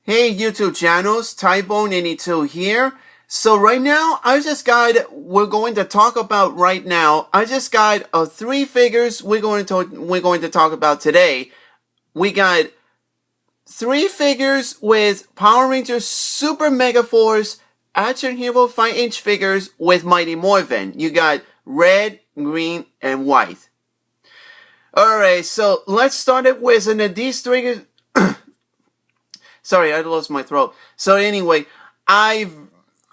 Hey YouTube channels, Tybone82 here. So right now, we're going to talk about right now. I just got three figures we're going to talk about today. We got three figures with Power Rangers Super MegaForce Action Hero 5-inch figures with Mighty Morphin. You got red, green, and white. Alright, so let's start it with these three. Sorry, I lost my throat. So anyway, I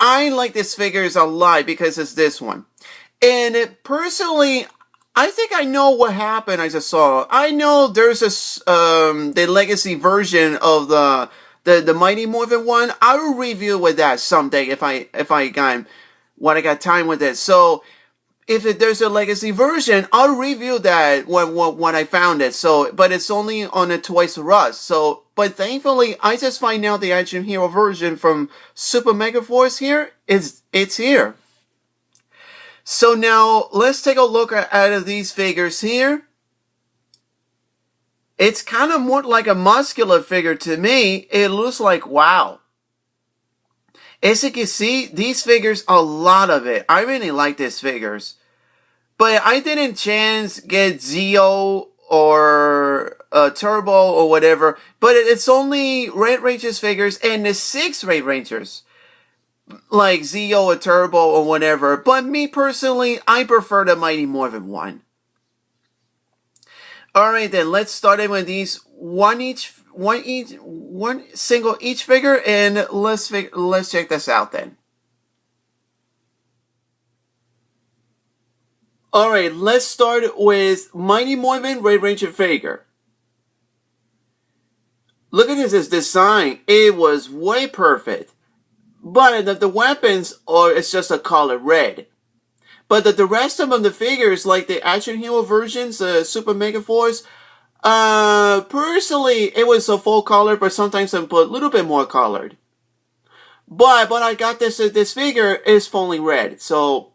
like this figures a lot because it's this one. And personally, I think I know what happened. I just saw. I know there's the legacy version of the Mighty Morphin one. I will review with that someday if I got time with it. So if there's a legacy version, I'll review that when I found it. So, but it's only on a Toys R Us. So, but thankfully, I just find out the Action Hero version from Super MegaForce here. It's here. So now let's take a look at these figures here. It's kind of more like a muscular figure to me. It looks like wow. As you can see, these figures, a lot of it. I really like these figures. But I didn't chance get Zeo or Turbo or whatever. But it's only Red Rangers figures and the 6 Red Rangers. Like Zeo or Turbo or whatever. But me personally, I prefer the Mighty Morphin one. Alright then, let's start it with these one single each figure, and let's check this out then. Alright, let's start with Mighty Morphin Red Ranger figure. Look at this design. It was way perfect. But the weapons it's just a color red. But the rest of them, the figures, like the Action Hero versions, Super MegaForce, personally, it was a full color, but sometimes I put a little bit more colored. But I got this figure is fully red, so.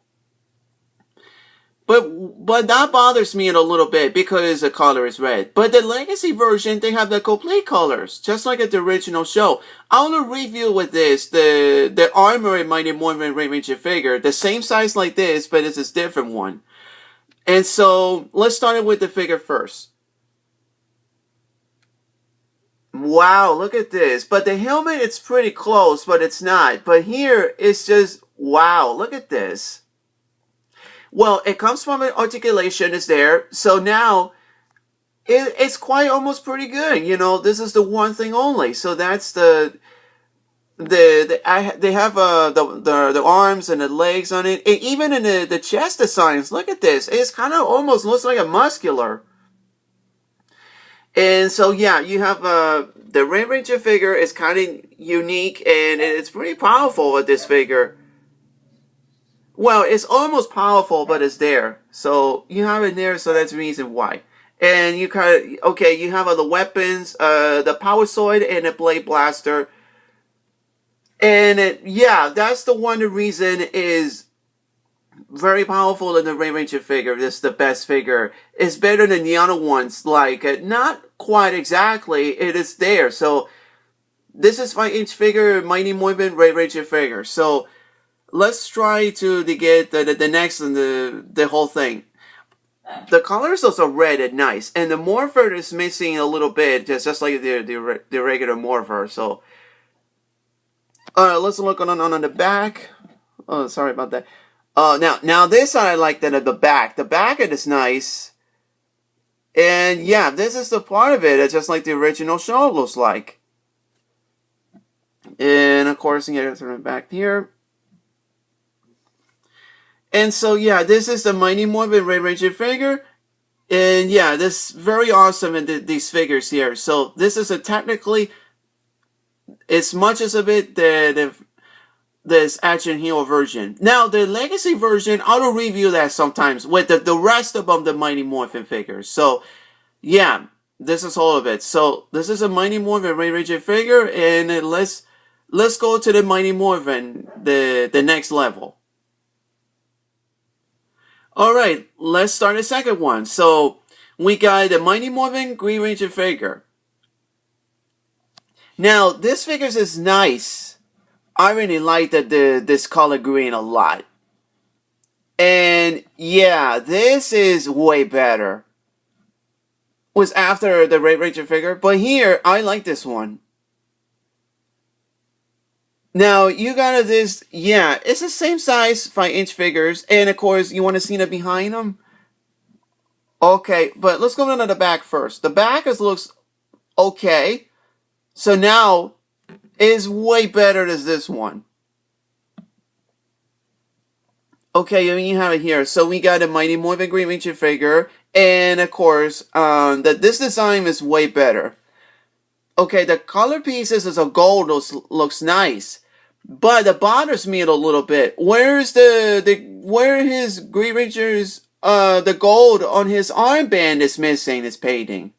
But that bothers me a little bit because the color is red. But the legacy version, they have the complete colors, just like at the original show. I want to review with this, the Armored Mighty Morphin Red Ranger figure. The same size like this, but it's a different one. And so, let's start with the figure first. Wow, look at this. But the helmet, it's pretty close, but it's not. But here, it's just, wow, look at this. Well, it comes from an articulation is there. So now it's quite almost pretty good. You know, this is the one thing only. So that's they have the arms and the legs on it. And even in the chest designs, look at this. It's kind of almost looks like a muscular. And so yeah, you have the Red Ranger figure is kind of unique and it's pretty powerful with this figure. Well, it's almost powerful, but it's there. So, you have it there, so that's the reason why. And you kind of, okay, you have the weapons, the power sword and the blade blaster. And yeah, that's the reason is very powerful in the Red Ranger figure. This is the best figure. It's better than the other ones. Like, not quite exactly, it is there. So, this is 5-inch figure, Mighty Morphin Red Ranger figure. So, let's try to get the next and the whole thing. The colors also red and nice, and the Morpher is missing a little bit, just like the regular Morpher. So, let's look on the back. Oh, sorry about that. Now this I like that at the back. The back it is nice, and yeah, this is the part of it. It's just like the original show looks like. And of course, you get it back here. And so, yeah, this is the Mighty Morphin Red Ranger figure. And, yeah, this is very awesome in these figures here. So, this is technically, as much as a bit, this Action Hero version. Now, the Legacy version, I'll review that sometimes with the rest of them, the Mighty Morphin figures. So, yeah, this is all of it. So, this is a Mighty Morphin Red Ranger figure. And let's go to the Mighty Morphin, the next level. Alright, let's start the second one. So, we got the Mighty Morphin Green Ranger figure. Now, this figures is nice. I really like this color green a lot. And yeah, this is way better. Was after the Red Ranger figure, but here, I like this one. Now, you got this, yeah, it's the same size 5-inch figures, and of course, you want to see the behind them? Okay, but let's go into the back first. The back looks okay. So now, is way better than this one. Okay, I mean, you have it here. So we got a Mighty Morphin Green Ranger figure, and of course, this design is way better. Okay, the color pieces as a gold looks nice, but it bothers me a little bit. Where's where his Green Ranger's the gold on his armband is missing? This painting.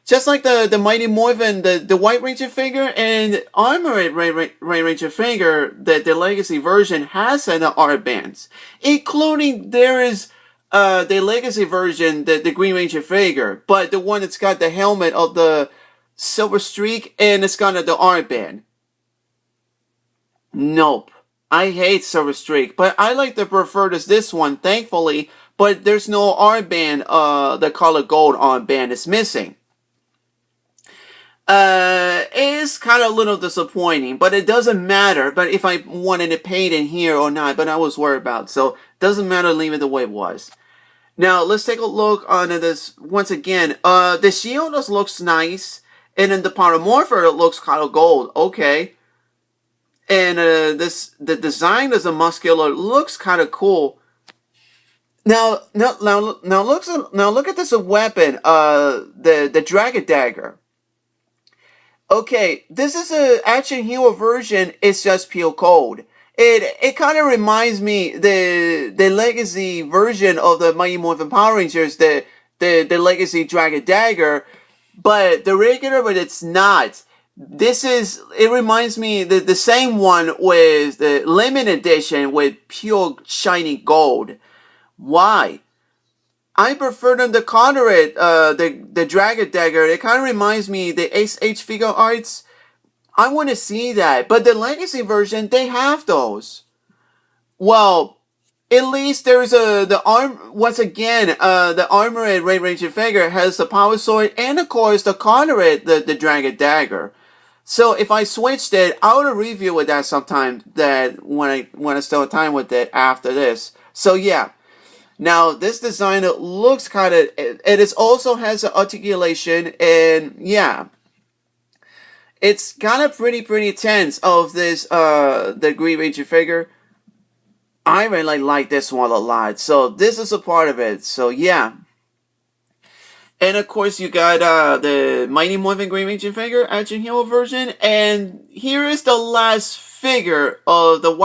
Just like the Mighty Morphin, the White Ranger figure and Armored Ray Ranger figure that the Legacy version has in the armbands. Including there is the Legacy version, the Green Ranger figure, but the one that's got the helmet of the silver streak and it's got the armband. Nope. I hate silver streak, but I like to prefer this one, thankfully, but there's no armband, the color gold armband is missing. It's kind of a little disappointing, but it doesn't matter. But if I wanted to paint in here or not, but I was worried about, so it doesn't matter, leave it the way it was. Now let's take a look on this once again. The shield just looks nice, and then the Power Morpher it looks kind of gold. Okay, and the design as a muscular looks kind of cool. Now look at this weapon. The Dragon Dagger. Okay, this is a Action Hero version. It's just pure cold. It kind of reminds me the Legacy version of the Mighty Morphin Power Rangers, the Legacy Dragon Dagger, but the regular, but it's not. It reminds me the same one with the limited edition with pure shiny gold. Why? I prefer them to color it, the Dragon Dagger. It kind of reminds me the Ace H figure arts. I want to see that. But the Legacy version, they have those. Well, at least there's once again, the Armored Ray Ranger figure has the Power Sword and of course the color it, the Dragon Dagger. So if I switched it, I would review with that sometime that when I still have time with it after this. So yeah. Now, this design looks kind of, it also has an articulation, and yeah. It's kind of pretty tense of this, the Green Ranger figure. I really like this one a lot, so this is a part of it, so yeah. And of course, you got, the Mighty Morphin Green Ranger figure, Action Hero version, and here is the last figure of the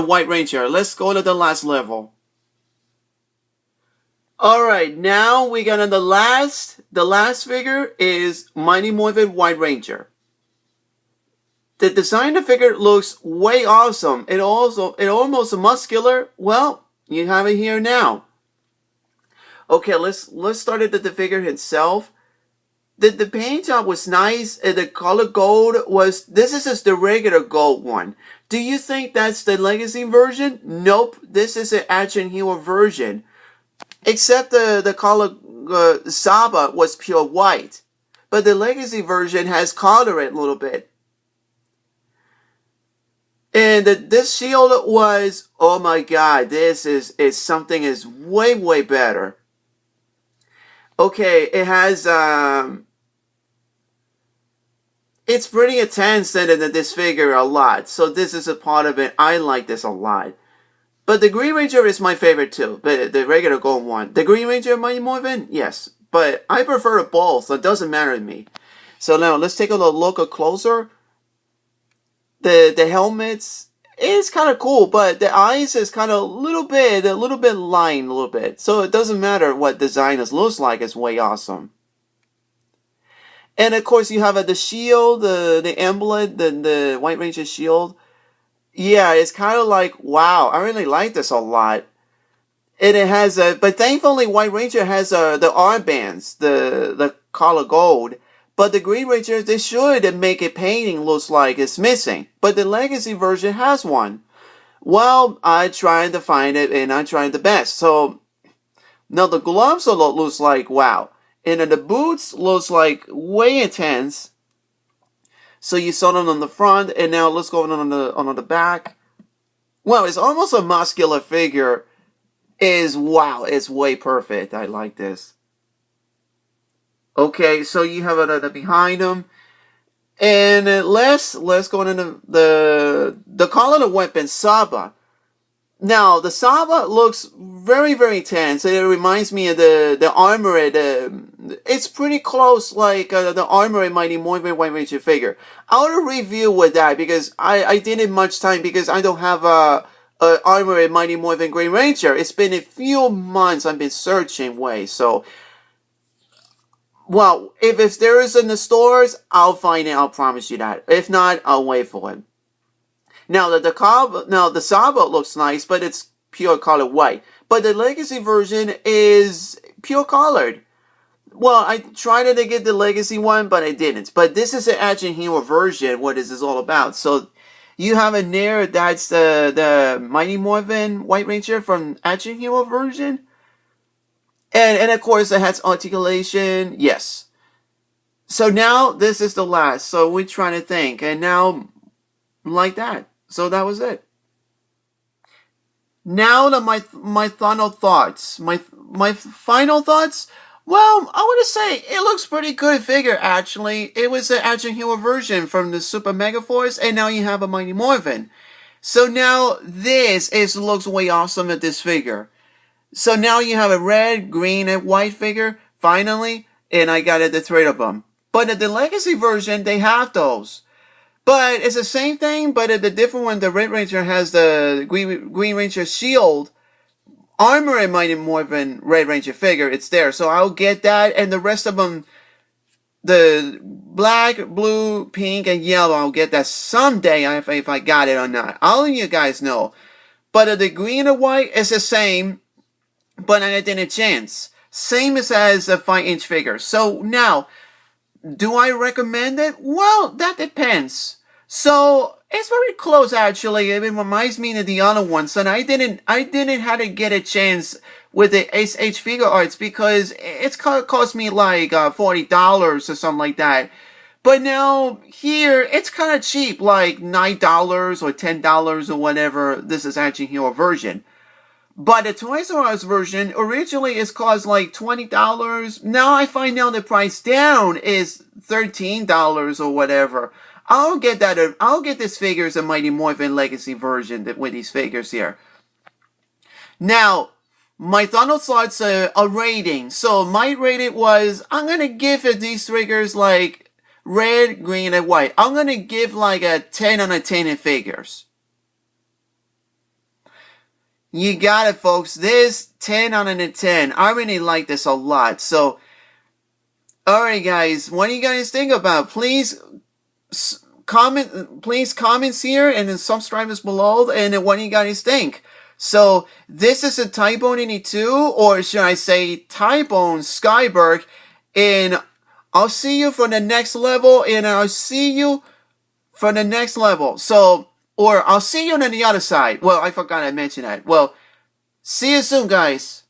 White Ranger. Let's go to the last level. Alright, now we got on the last figure is Mighty Morphin White Ranger. The design of the figure looks way awesome. It almost muscular. Well, you have it here now. Okay, let's start at the figure itself. The paint job was nice. The color gold was, this is just the regular gold one. Do you think that's the Legacy version? Nope, this is an Action Hero version. Except the color Saba was pure white. But the Legacy version has color it a little bit. And this shield was, oh my god, this is something is way better. Okay, it has, it's pretty intense in this figure a lot. So this is a part of it. I like this a lot. But the Green Ranger is my favorite too, but the regular gold one. The Green Ranger Mighty Morphin? Yes. But I prefer both, so it doesn't matter to me. So now, let's take a look closer. The helmets is kind of cool, but the eyes is kind of a little bit lined a little bit. So it doesn't matter what design it looks like, it's way awesome. And of course, you have the shield, the emblem, the White Ranger shield. Yeah, it's kind of like, wow, I really like this a lot. And it has but thankfully White Ranger has the armbands, the color gold. But the Green Ranger, they should make a painting looks like it's missing. But the Legacy version has one. Well, I tried to find it and I tried the best. So now the gloves looks like wow. And then the boots looks like way intense. So you saw them on the front, and now let's go on the back. Well, it's almost a muscular figure. Wow, it's way perfect. I like this. Okay, so you have it behind him. And let's go into the call of the weapon, Saba. Now, the Saba looks very, very tense. It reminds me of the Armored. It's pretty close, like the Armored Mighty Morphin White Ranger figure. I'll review with that because I didn't much time because I don't have a Armored Mighty Morphin Green Ranger. It's been a few months I've been searching way. So, well, if there is in the stores, I'll find it. I'll promise you that. If not, I'll wait for it. Now the Saba looks nice, but it's pure colored white. But the Legacy version is pure colored. Well, I tried to get the Legacy one, but I didn't. But this is an Action Hero version, what this is all about. So you have in there, that's the Mighty Morphin White Ranger from Action Hero version. And of course it has articulation, yes. So now this is the last. So we're trying to think. And now, like that. So that was it. Now my final thoughts. My final thoughts. Well, I want to say it looks pretty good figure actually. It was an Action Hero version from the Super MegaForce, and now you have a Mighty Morphin. So now looks way awesome at this figure. So now you have a red, green, and white figure finally, and I got the three of them. But at the Legacy version, they have those. But it's the same thing, but the different one, the Red Ranger has the Green Ranger shield, armor, and Mighty Morphin Red Ranger figure. It's there, so I'll get that, and the rest of them, the black, blue, pink, and yellow, I'll get that someday if I got it or not. I'll let you guys know. But the green and white is the same, but I didn't a chance. Same as a 5-inch figure. So now, do I recommend it? Well, that depends. So it's very close actually. It reminds me of the other ones, and I didn't have to get a chance with the SH Figure Arts because it's cost me like $40 or something like that. But now here it's kind of cheap, like $9 or $10 or whatever. This is Action Hero version. But the Toys R Us version originally is cost like $20. Now I find out the price down is $13 or whatever. I'll get that. I'll get this figure as a Mighty Morphin Legacy version with these figures here. Now, my final thoughts are a rating. So my rating was, I'm gonna give these figures like red, green, and white. I'm gonna give like a 10 out of 10 in figures. You got it, folks. This 10 out of 10. I really like this a lot. So, alright guys, what do you guys think about? Please comments here and then subscribe us below, and then what do you guys think? So, this is a Typhoon 82, or should I say Typhoon Skyberg, and I'll see you for the next level, and I'll see you for the next level. So, or I'll see you on the other side. Well, I forgot I mentioned that. Well, see you soon, guys.